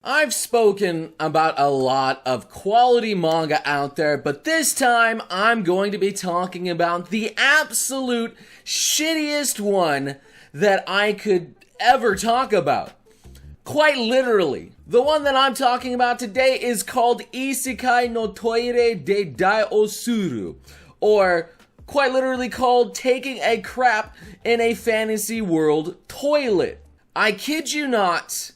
I've spoken about a lot of quality manga out there, but this time I'm going to be talking about the absolute shittiest one that I could ever talk about. Quite literally. The one that I'm talking about today is called Isekai no Toire de Dai Osuru, or quite literally called Taking a Crap in a Fantasy World Toilet. I kid you not.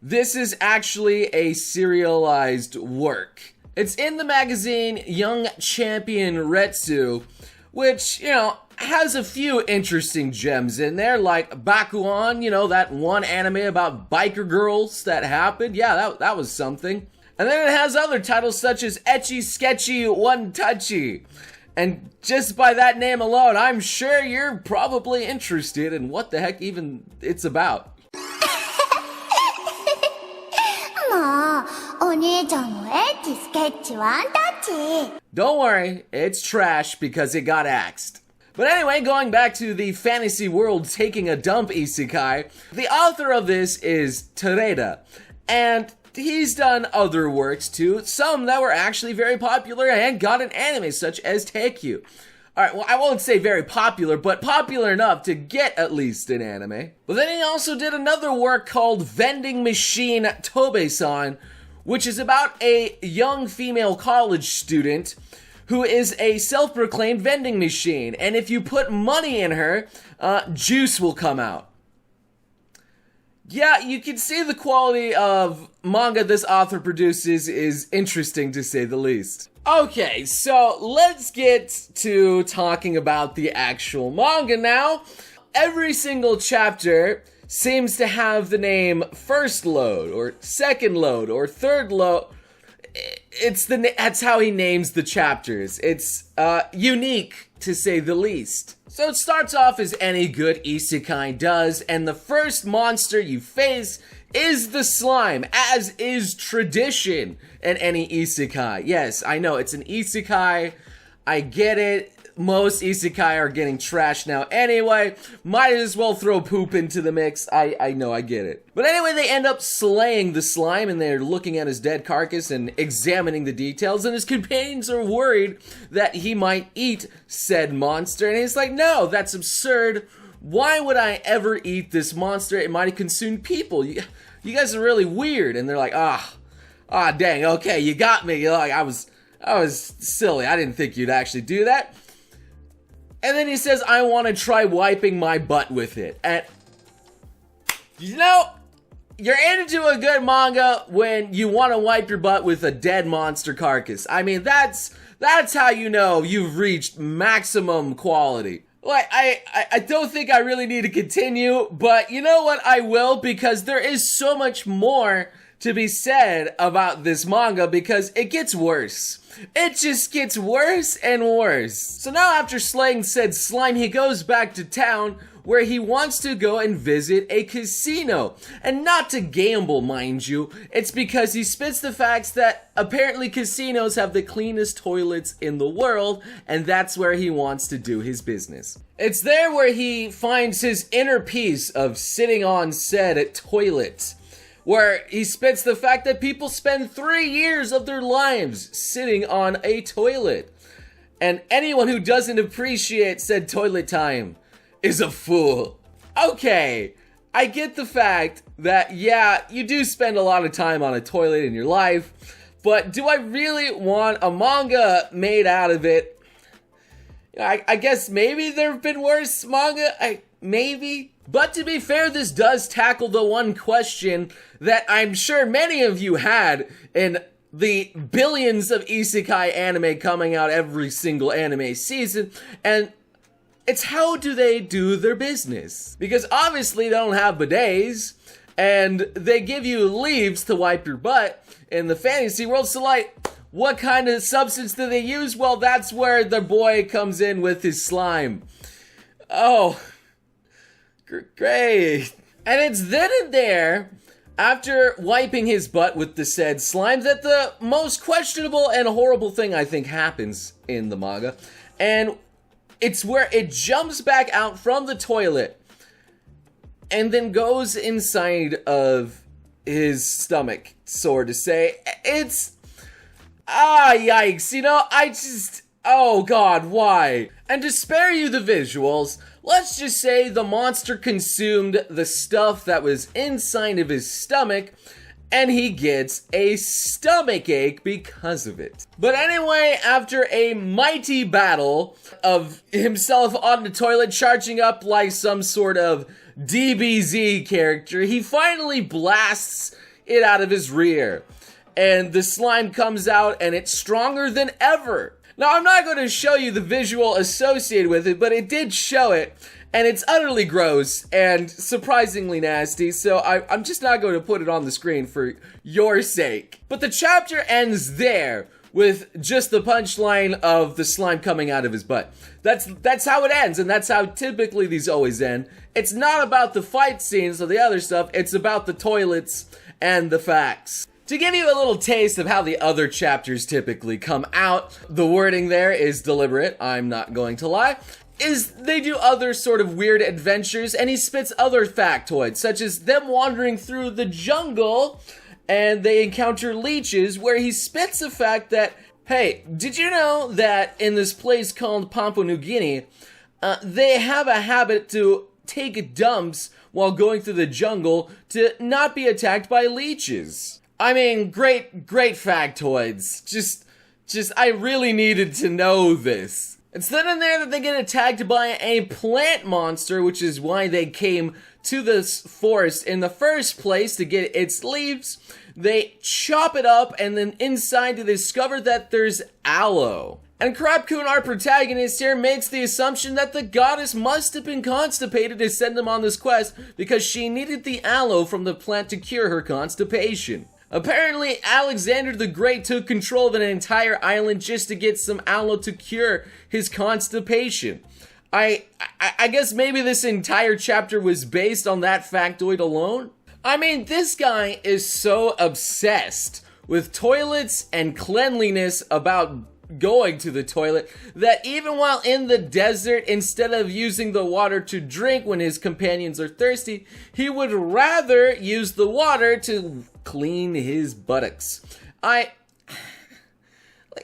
This is actually a serialized work. It's in the magazine Young Champion Retsu, which, has a few interesting gems in there, like Bakuan, that one anime about biker girls that happened. Yeah, that was something. And then it has other titles such as Ecchi Sketchy One Touchy. And just by that name alone, I'm sure you're probably interested in what the heck even it's about. Don't worry, it's trash because it got axed. But anyway, going back to the fantasy world taking a dump isekai, the author of this is Tereda, and he's done other works too, some that were actually very popular and got an anime such as Teikyu. Alright, well, I won't say very popular, but popular enough to get at least an anime. But then he also did another work called Vending Machine Tobe-san, which is about a young female college student who is a self-proclaimed vending machine. And if you put money in her, juice will come out. Yeah, you can see the quality of manga this author produces is interesting to say the least. Okay, so let's get to talking about the actual manga now. Every single chapter seems to have the name first load, or second load, or third load. That's how he names the chapters. It's unique, to say the least. So it starts off as any good isekai does, and the first monster you face is the slime, as is tradition in any isekai. Yes, I know, it's an isekai. I get it. Most isekai are getting trashed now anyway. Might as well throw poop into the mix. I know, I get it. But anyway, they end up slaying the slime, and they're looking at his dead carcass and examining the details, and his companions are worried that he might eat said monster, and he's like, no, that's absurd. Why would I ever eat this monster? It might have consumed people. You guys are really weird. And they're like, dang, okay, you got me. Like, I was silly. I didn't think you'd actually do that. And then he says, I want to try wiping my butt with it. And, you're into a good manga when you want to wipe your butt with a dead monster carcass. I mean, that's how you know you've reached maximum quality. Like, I don't think I really need to continue, but you know what, I will, because there is so much more to be said about this manga, because it gets worse. It just gets worse and worse. So now after slaying said slime, he goes back to town where he wants to go and visit a casino. And not to gamble, mind you. It's because he spits the facts that apparently casinos have the cleanest toilets in the world, and that's where he wants to do his business. It's there where he finds his inner peace of sitting on said toilet, where he spits the fact that people spend 3 years of their lives sitting on a toilet. And anyone who doesn't appreciate said toilet time is a fool. Okay, I get the fact that, yeah, you do spend a lot of time on a toilet in your life, but do I really want a manga made out of it? I guess maybe there have been worse manga, maybe. But to be fair, this does tackle the one question that I'm sure many of you had in the billions of isekai anime coming out every single anime season, and it's how do they do their business? Because obviously they don't have bidets, and they give you leaves to wipe your butt in the fantasy world, so like, what kind of substance do they use? Well, that's where the boy comes in with his slime. Oh, great. And it's then and there, after wiping his butt with the said slime, that the most questionable and horrible thing I think happens in the manga. And it's where it jumps back out from the toilet and then goes inside of his stomach sort of say. It's... yikes, you know, oh god, why? And to spare you the visuals, let's just say the monster consumed the stuff that was inside of his stomach, and he gets a stomach ache because of it. But anyway, after a mighty battle of himself on the toilet charging up like some sort of DBZ character, he finally blasts it out of his rear. And the slime comes out and it's stronger than ever. Now, I'm not going to show you the visual associated with it, but it did show it. And it's utterly gross and surprisingly nasty, so I'm just not going to put it on the screen for your sake. But the chapter ends there with just the punchline of the slime coming out of his butt. That's how it ends, and that's how typically these always end. It's not about the fight scenes or the other stuff, it's about the toilets and the facts. To give you a little taste of how the other chapters typically come out, the wording there is deliberate, I'm not going to lie, is they do other sort of weird adventures, and he spits other factoids, such as them wandering through the jungle, and they encounter leeches, where he spits the fact that, hey, did you know that in this place called Papua New Guinea, they have a habit to take dumps while going through the jungle to not be attacked by leeches? I mean, great factoids. Just, I really needed to know this. It's then in there that they get attacked by a plant monster, which is why they came to this forest in the first place, to get its leaves. They chop it up, and then inside they discover that there's aloe. And Crapcoon, our protagonist here, makes the assumption that the goddess must have been constipated to send them on this quest because she needed the aloe from the plant to cure her constipation. Apparently, Alexander the Great took control of an entire island just to get some aloe to cure his constipation. I guess maybe this entire chapter was based on that factoid alone? I mean, this guy is so obsessed with toilets and cleanliness about going to the toilet that even while in the desert, instead of using the water to drink when his companions are thirsty, he would rather use the water to clean his buttocks. Like,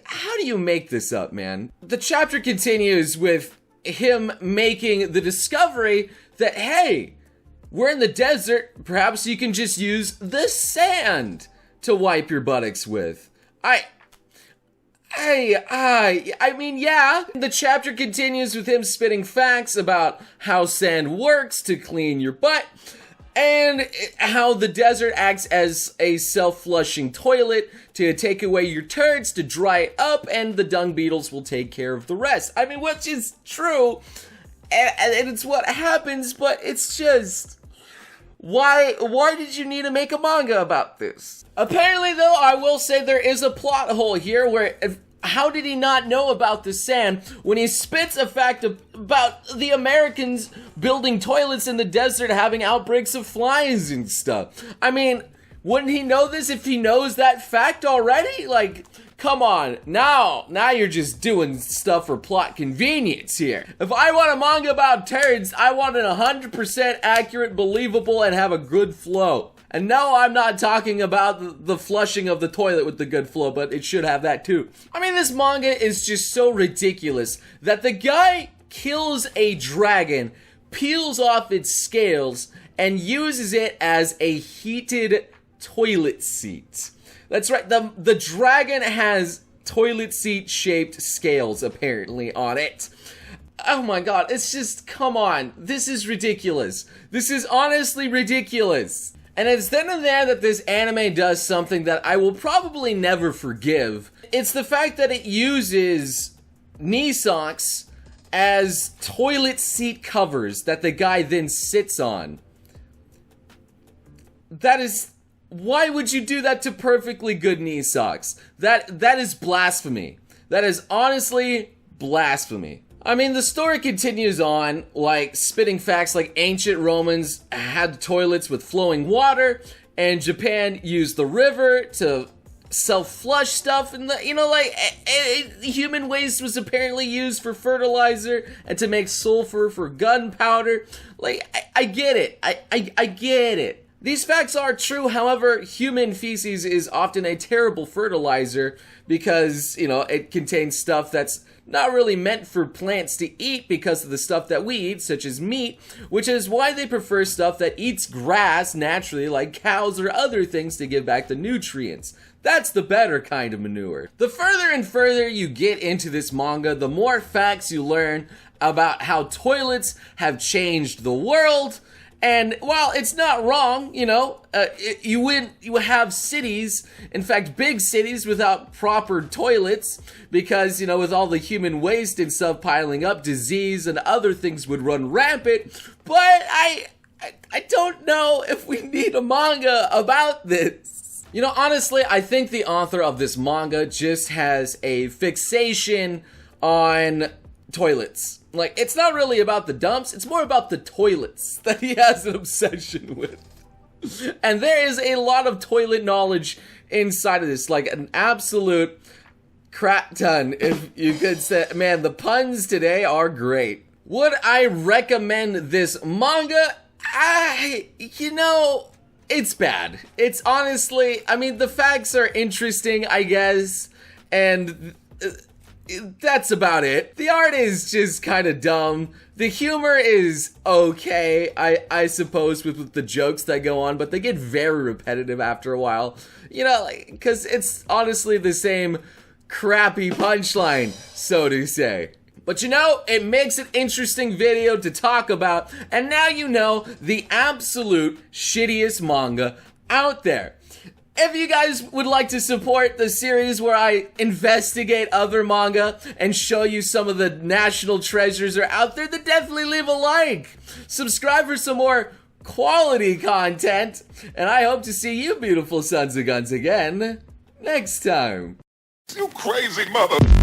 how do you make this up, man? The chapter continues with him making the discovery that, hey, we're in the desert, perhaps you can just use the sand to wipe your buttocks with. I mean, yeah. The chapter continues with him spitting facts about how sand works to clean your butt, and how the desert acts as a self-flushing toilet to take away your turds, to dry it up, and the dung beetles will take care of the rest. I mean, which is true, and it's what happens, but it's just... Why did you need to make a manga about this? Apparently, though, I will say there is a plot hole here where... How did he not know about the sand when he spits a fact about the Americans building toilets in the desert having outbreaks of flies and stuff? I mean, wouldn't he know this if he knows that fact already? Like, come on, now you're just doing stuff for plot convenience here. If I want a manga about turds, I want it 100% accurate, believable, and have a good flow. And no, I'm not talking about the flushing of the toilet with the good flow, but it should have that too. I mean, this manga is just so ridiculous that the guy kills a dragon, peels off its scales, and uses it as a heated toilet seat. That's right, the dragon has toilet seat shaped scales apparently on it. Oh my god, it's just, come on, this is ridiculous. This is honestly ridiculous. And it's then and there that this anime does something that I will probably never forgive. It's the fact that it uses knee socks as toilet seat covers that the guy then sits on. That is... Why would you do that to perfectly good knee socks? That is blasphemy. That is honestly blasphemy. I mean, the story continues on, like spitting facts like ancient Romans had toilets with flowing water, and Japan used the river to self-flush stuff, and human waste was apparently used for fertilizer and to make sulfur for gunpowder. Like, I get it. I get it. These facts are true, however, human feces is often a terrible fertilizer because, you know, it contains stuff that's not really meant for plants to eat because of the stuff that we eat, such as meat, which is why they prefer stuff that eats grass naturally, like cows or other things, to give back the nutrients. That's the better kind of manure. The further and further you get into this manga, the more facts you learn about how toilets have changed the world. And while it's not wrong, you know, you would have cities, in fact, big cities without proper toilets because, you know, with all the human waste and stuff piling up, disease and other things would run rampant. But I don't know if we need a manga about this. You know, honestly, I think the author of this manga just has a fixation on toilets. Like, it's not really about the dumps, it's more about the toilets that he has an obsession with. And there is a lot of toilet knowledge inside of this, like an absolute crap ton, if you could say. Man, the puns today are great. Would I recommend this manga? You know, it's bad. It's honestly, I mean, the facts are interesting, I guess, and that's about it. The art is just kind of dumb. The humor is okay, I suppose, with the jokes that go on, but they get very repetitive after a while. You know, because it's honestly the same crappy punchline, so to say. But you know, it makes an interesting video to talk about, and now you know the absolute shittiest manga out there. If you guys would like to support the series where I investigate other manga and show you some of the national treasures are out there, then definitely leave a like. Subscribe for some more quality content, and I hope to see you beautiful sons of guns again next time. You crazy mother...